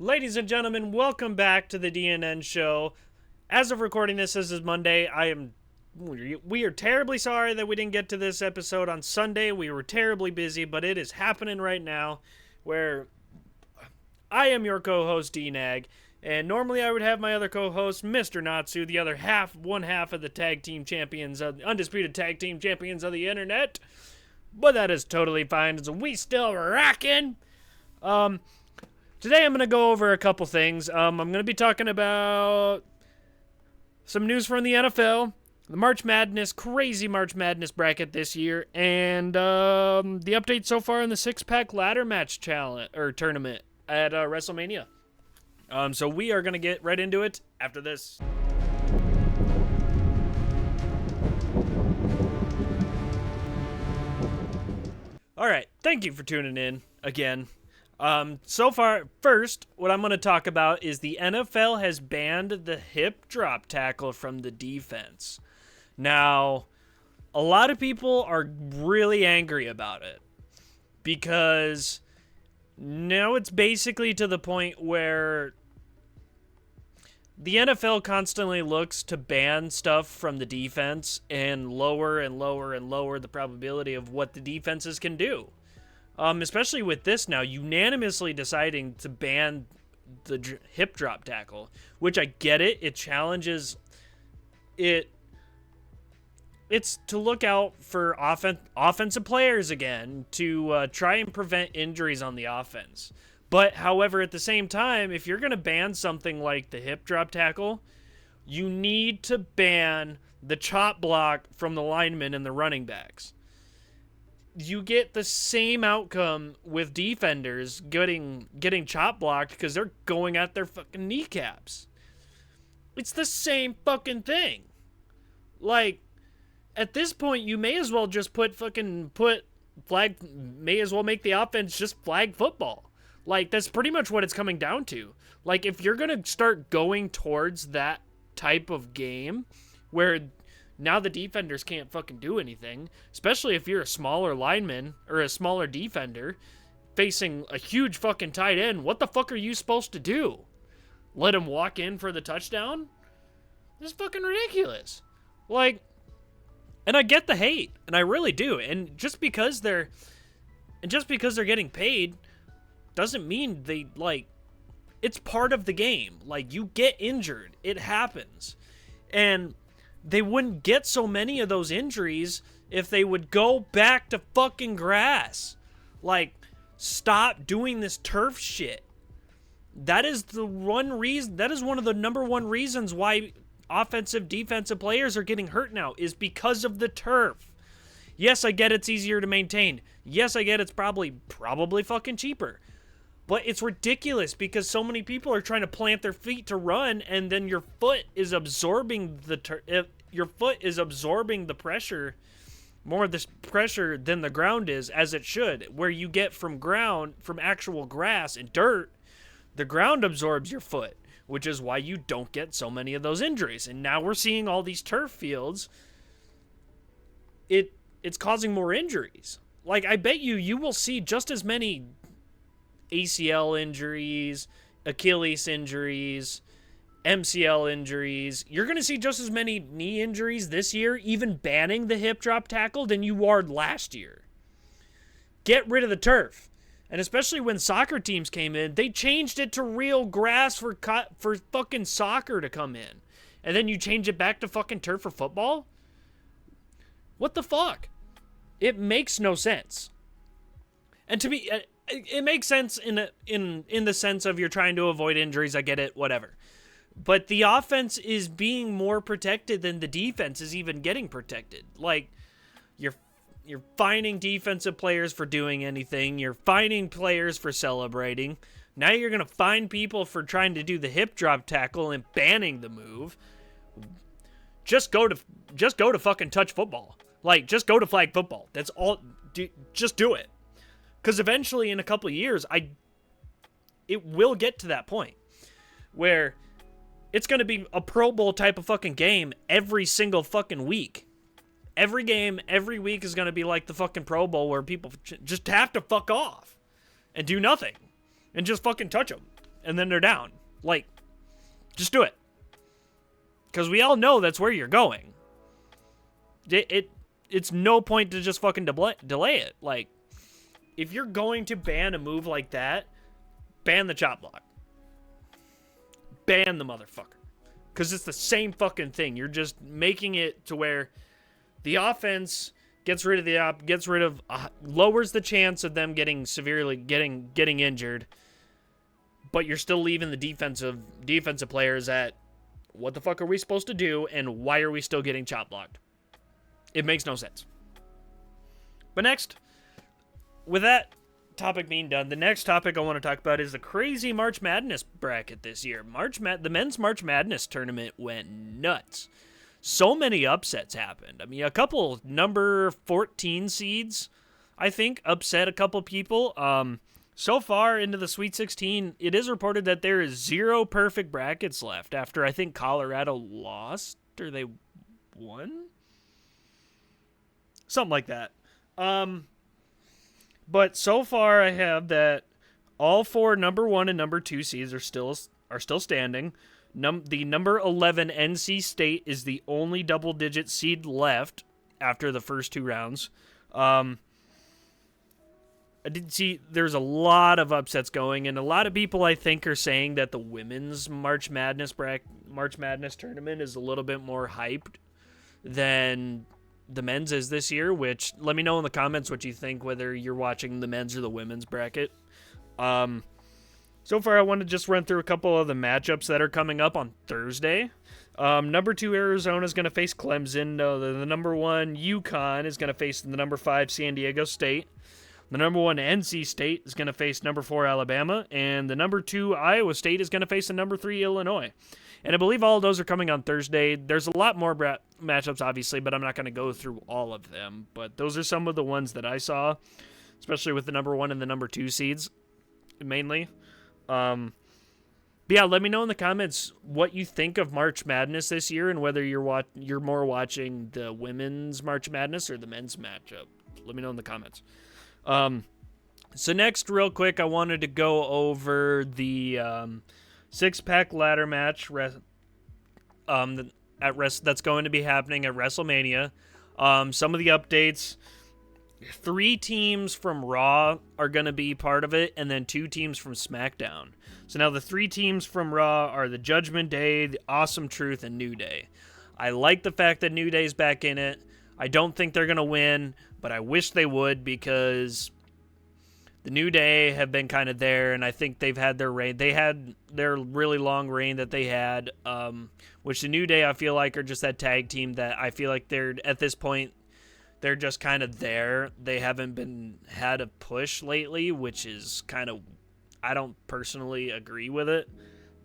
Ladies and gentlemen, welcome back to the D&N Show. As of recording this is Monday. We are terribly sorry that we didn't get to this episode on Sunday. We were terribly busy, but it is happening right now where I am your co-host, D-Nag, and normally I would have my other co-host, Mr. Natsu, the other one half of the undisputed tag team champions of the internet. But that is totally fine, so we still rockin'. Today I'm going to go over a couple things. I'm going to be talking about some news from the NFL, the crazy March Madness bracket this year, and the update so far in the six-pack ladder match tournament at Wrestlemania. So we are going to get right into it after this. All right, thank you for tuning in again. So far, first, what I'm going to talk about is the NFL has banned the hip drop tackle from the defense. Now, a lot of people are really angry about it because now it's basically to the point where the NFL constantly looks to ban stuff from the defense and lower and lower and lower the probability of what the defenses can do. Especially with this now, unanimously deciding to ban the hip drop tackle, which I get it. It challenges it. It's to look out for offensive players again to try and prevent injuries on the offense. But, however, at the same time, if you're going to ban something like the hip drop tackle, you need to ban the chop block from the linemen and the running backs. You get the same outcome with defenders getting chop blocked because they're going at their fucking kneecaps. It's the same fucking thing. Like, at this point, you may as well just may as well make the offense just flag football. Like, that's pretty much what it's coming down to. Like, if you're going to start going towards that type of game where now the defenders can't fucking do anything, especially if you're a smaller lineman or a smaller defender facing a huge fucking tight end, what the fuck are you supposed to do? Let him walk in for the touchdown? This is fucking ridiculous. Like, and I get the hate, and I really do. And just because they're getting paid doesn't mean it's part of the game. Like, you get injured. It happens. And they wouldn't get so many of those injuries if they would go back to fucking grass. Like, stop doing this turf shit. That is one of the number one reasons why defensive players are getting hurt now, is because of the turf. Yes, I get it's easier to maintain. Yes, I get it's probably fucking cheaper. But it's ridiculous because so many people are trying to plant their feet to run, and then your foot is absorbing the pressure, more of this pressure than the ground is, as it should. Where you get from actual grass and dirt, the ground absorbs your foot, which is why you don't get so many of those injuries. And now we're seeing all these turf fields. It's causing more injuries. Like, I bet you will see just as many ACL injuries, Achilles injuries, MCL injuries. You're going to see just as many knee injuries this year, even banning the hip drop tackle, than you were last year. Get rid of the turf. And especially when soccer teams came in, they changed it to real grass for fucking soccer to come in. And then you change it back to fucking turf for football? What the fuck? It makes no sense. And to me, it makes sense in the sense of you're trying to avoid injuries. I get it, whatever. But the offense is being more protected than the defense is even getting protected. Like, you're fining defensive players for doing anything. You're fining players for celebrating. Now you're going to fine people for trying to do the hip drop tackle and banning the move. Just go to fucking touch football. Like, just go to flag football. That's all. Just do it. Because eventually, in a couple of years, it will get to that point where it's going to be a Pro Bowl type of fucking game every single fucking week. Every game, every week is going to be like the fucking Pro Bowl where people just have to fuck off and do nothing and just fucking touch them. and then they're down. Like, just do it. Because we all know that's where you're going. It's no point to just fucking delay it. Like, if you're going to ban a move like that, ban the chop block. Ban the motherfucker. Because it's the same fucking thing. You're just making it to where the offense lowers the chance of them getting injured, but you're still leaving the defensive players at, what the fuck are we supposed to do, and why are we still getting chop blocked? It makes no sense. But next, with that topic being done, the next topic I want to talk about is the crazy March Madness bracket this year. The men's March Madness tournament went nuts. So many upsets happened. I mean, a couple number 14 seeds, I think, upset a couple people. So far into the Sweet 16, it is reported that there is 0 perfect brackets left after, I think, Colorado lost, or they won? Something like that. But so far I have that all 4 number 1 and number 2 seeds are still standing. The number 11 NC State is the only double-digit seed left after the first 2 rounds. I did see there's a lot of upsets going, and a lot of people, I think, are saying that the women's March Madness tournament is a little bit more hyped than the men's is this year, which let me know in the comments what you think, whether you're watching the men's or the women's bracket. So far, I want to just run through a couple of the matchups that are coming up on Thursday. Number 2 Arizona is going to face Clemson. The number 1 UConn is going to face the number 5 San Diego State. The number 1 NC State is going to face number 4 Alabama, and the number 2 Iowa State is going to face the number 3 Illinois. And I believe all of those are coming on Thursday. There's a lot more matchups, obviously, but I'm not going to go through all of them. But those are some of the ones that I saw, especially with the number 1 and the number 2 seeds, mainly. But yeah, let me know in the comments what you think of March Madness this year, and whether you're more watching the women's March Madness or the men's matchup. Let me know in the comments. So next, real quick, I wanted to go over the 6-pack ladder match that's going to be happening at Wrestlemania. Some of the updates: 3 teams from Raw are going to be part of it, and then 2 teams from SmackDown. So now the 3 teams from Raw are the Judgment Day, the Awesome Truth, and New Day. I like the fact that New Day's back in it. I don't think they're going to win, but I wish they would, because the New Day have been kind of there, and I think they've had their reign. They had their really long reign that they had, which the New Day, I feel like, are just that tag team that I feel like they're, at this point, they're just kind of there. They haven't had a push lately, which is kind of, I don't personally agree with it,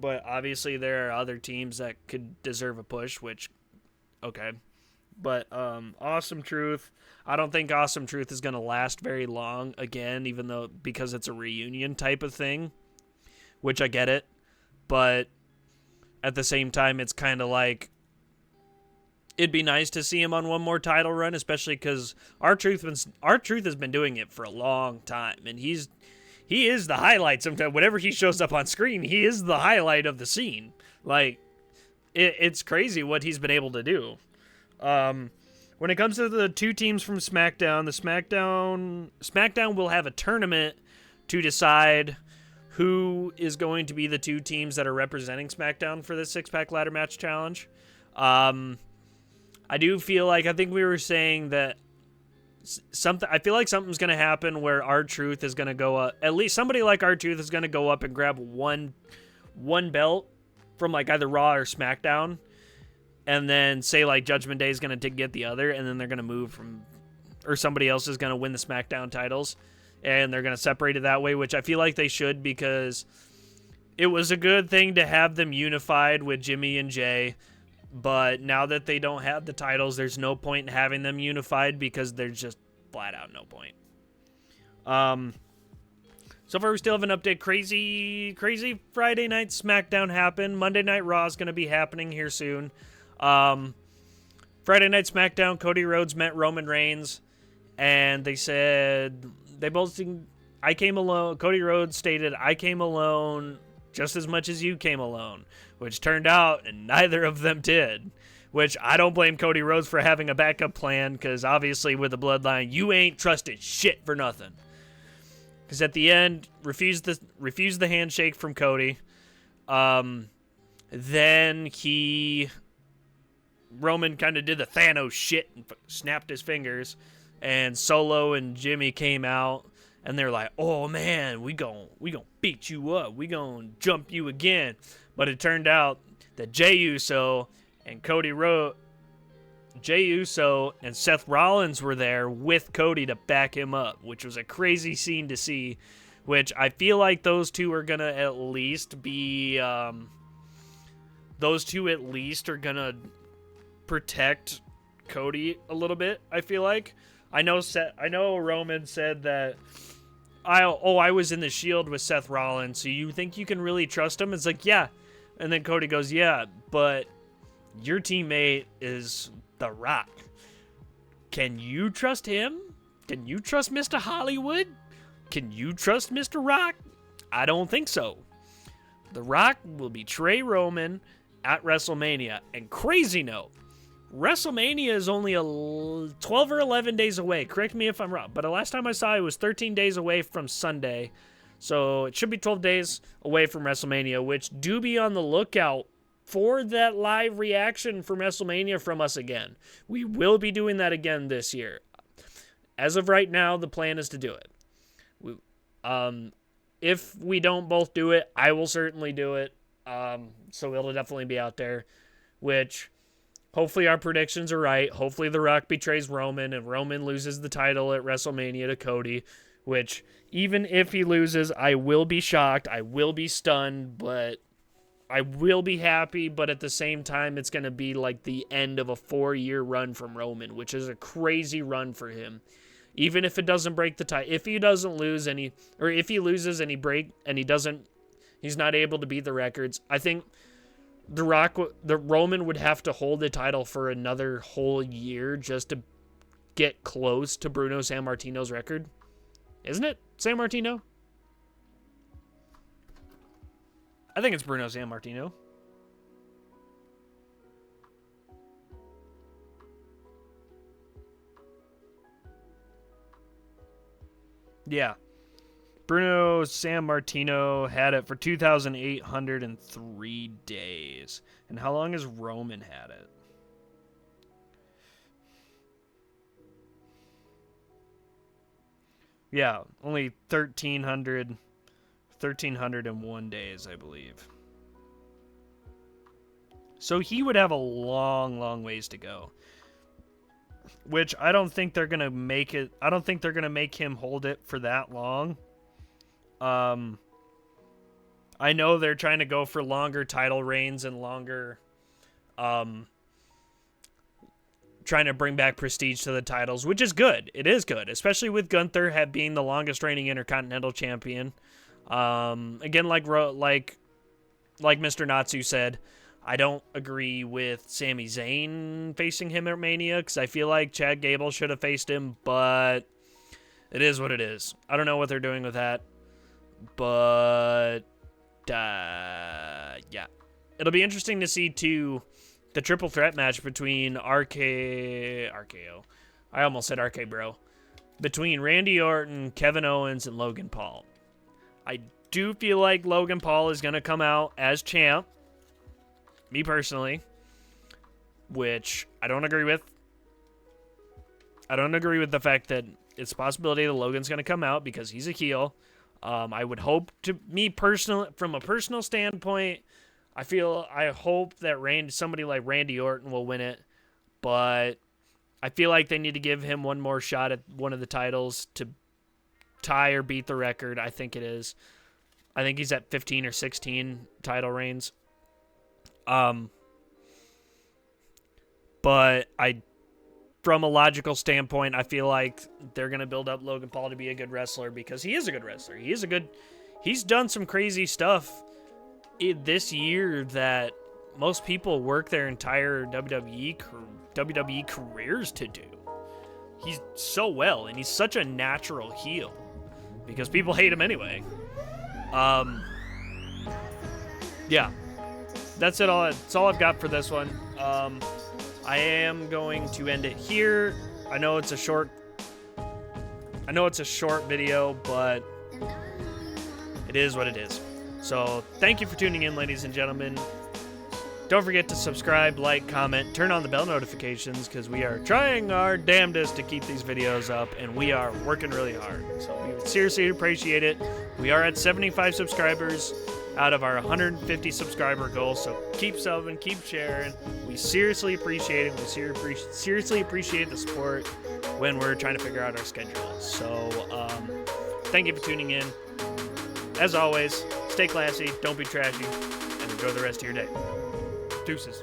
but obviously there are other teams that could deserve a push, which, okay. But Awesome Truth, I don't think Awesome Truth is going to last very long again, because it's a reunion type of thing, which I get it. But at the same time, it's kind of like, it'd be nice to see him on one more title run, especially because R-Truth has been doing it for a long time, and he is the highlight. Sometimes whenever he shows up on screen, he is the highlight of the scene. Like, it's crazy what he's been able to do. When it comes to the 2 teams from SmackDown, SmackDown will have a tournament to decide who is going to be the 2 teams that are representing SmackDown for this 6-pack ladder match challenge. I do feel like, I think we were saying that I feel like something's going to happen where R-Truth is going to go up, at least somebody like R-Truth is going to go up and grab one belt from like either Raw or SmackDown, and then say like Judgment Day is going to get the other, and then they're going to move from, or somebody else is going to win the SmackDown titles, and they're going to separate it that way, which I feel like they should, because it was a good thing to have them unified with Jimmy and Jay, but now that they don't have the titles, there's no point in having them unified, because there's just flat out no point. So far, we still have an update. Crazy Friday night SmackDown happened. Monday Night Raw is going to be happening here soon. Friday Night SmackDown, Cody Rhodes met Roman Reigns, and they said, they both think, I came alone. Cody Rhodes stated, I came alone just as much as you came alone, which turned out and neither of them did. Which I don't blame Cody Rhodes for having a backup plan, because obviously with the bloodline, you ain't trusted shit for nothing. Because at the end, refused the handshake from Cody. Then Roman kind of did the Thanos shit and snapped his fingers, and Solo and Jimmy came out, and they're like, "Oh man, we gon' beat you up, we gon' jump you again." But it turned out that Jey Uso and Seth Rollins were there with Cody to back him up, which was a crazy scene to see. Which I feel like those two are gonna at least be, those two at least are gonna protect Cody a little bit. I feel like I know Roman said that I was in the Shield with Seth Rollins, so you think you can really trust him? It's like, yeah. And then Cody goes, yeah, but your teammate is The Rock. Can you trust him? Can you trust Mr. Hollywood? Can you trust Mr. Rock? I don't think so. The Rock will betray Roman at WrestleMania. And crazy note, WrestleMania is only 12 or 11 days away. Correct me if I'm wrong, but the last time I saw it was 13 days away from Sunday. So it should be 12 days away from WrestleMania, which do be on the lookout for that live reaction from WrestleMania from us again. We will be doing that again this year. As of right now, the plan is to do it. If we don't both do it, I will certainly do it. So it'll definitely be out there, which hopefully our predictions are right. Hopefully The Rock betrays Roman and Roman loses the title at WrestleMania to Cody, which even if he loses, I will be shocked. I will be stunned, but I will be happy. But at the same time, it's going to be like the end of a 4-year run from Roman, which is a crazy run for him. Even if it doesn't break the tie, if he doesn't lose if he loses and he's not able to beat the records, I think the Roman would have to hold the title for another whole year just to get close to Bruno Sammartino's record. Isn't it Sammartino? I think it's Bruno Sammartino. Yeah. Bruno Sammartino had it for 2,803 days. And how long has Roman had it? Yeah, only 1,301 days, I believe. So he would have a long, long ways to go. Which I don't think they're going to make it. I don't think they're going to make him hold it for that long. I know they're trying to go for longer title reigns and longer, trying to bring back prestige to the titles, which is good. It is good, especially with Gunther being the longest reigning Intercontinental Champion. Again, like Mr. Natsu said, I don't agree with Sami Zayn facing him at Mania, because I feel like Chad Gable should have faced him, but it is what it is. I don't know what they're doing with that, but yeah. It'll be interesting to see, too, the triple threat match between RKO. I almost said RK Bro. Between Randy Orton, Kevin Owens, and Logan Paul. I do feel like Logan Paul is going to come out as champ. Me personally, which I don't agree with. I don't agree with the fact that it's a possibility that Logan's going to come out because he's a heel. I would hope from a personal standpoint, I hope that somebody like Randy Orton will win it, but I feel like they need to give him one more shot at one of the titles to tie or beat the record. I think it is. I think he's at 15 or 16 title reigns. But from a logical standpoint, I feel like they're going to build up Logan Paul to be a good wrestler because he is a good wrestler. He's done some crazy stuff this year that most people work their entire WWE careers to do. He's so well, and he's such a natural heel because people hate him anyway. yeah, that's it. That's all I've got for this one. I am going to end it here. I know it's a short video, but it is what it is. So thank you for tuning in, ladies and gentlemen. Don't forget to subscribe, like, comment, turn on the bell notifications, because we are trying our damnedest to keep these videos up, and we are working really hard. So we would seriously appreciate it. We are at 75 subscribers out of our 150 subscriber goal, so keep subbing, keep sharing. We seriously appreciate it. We seriously appreciate the support when we're trying to figure out our schedule. So thank you for tuning in. As always, stay classy, don't be trashy, and enjoy the rest of your day. Deuces.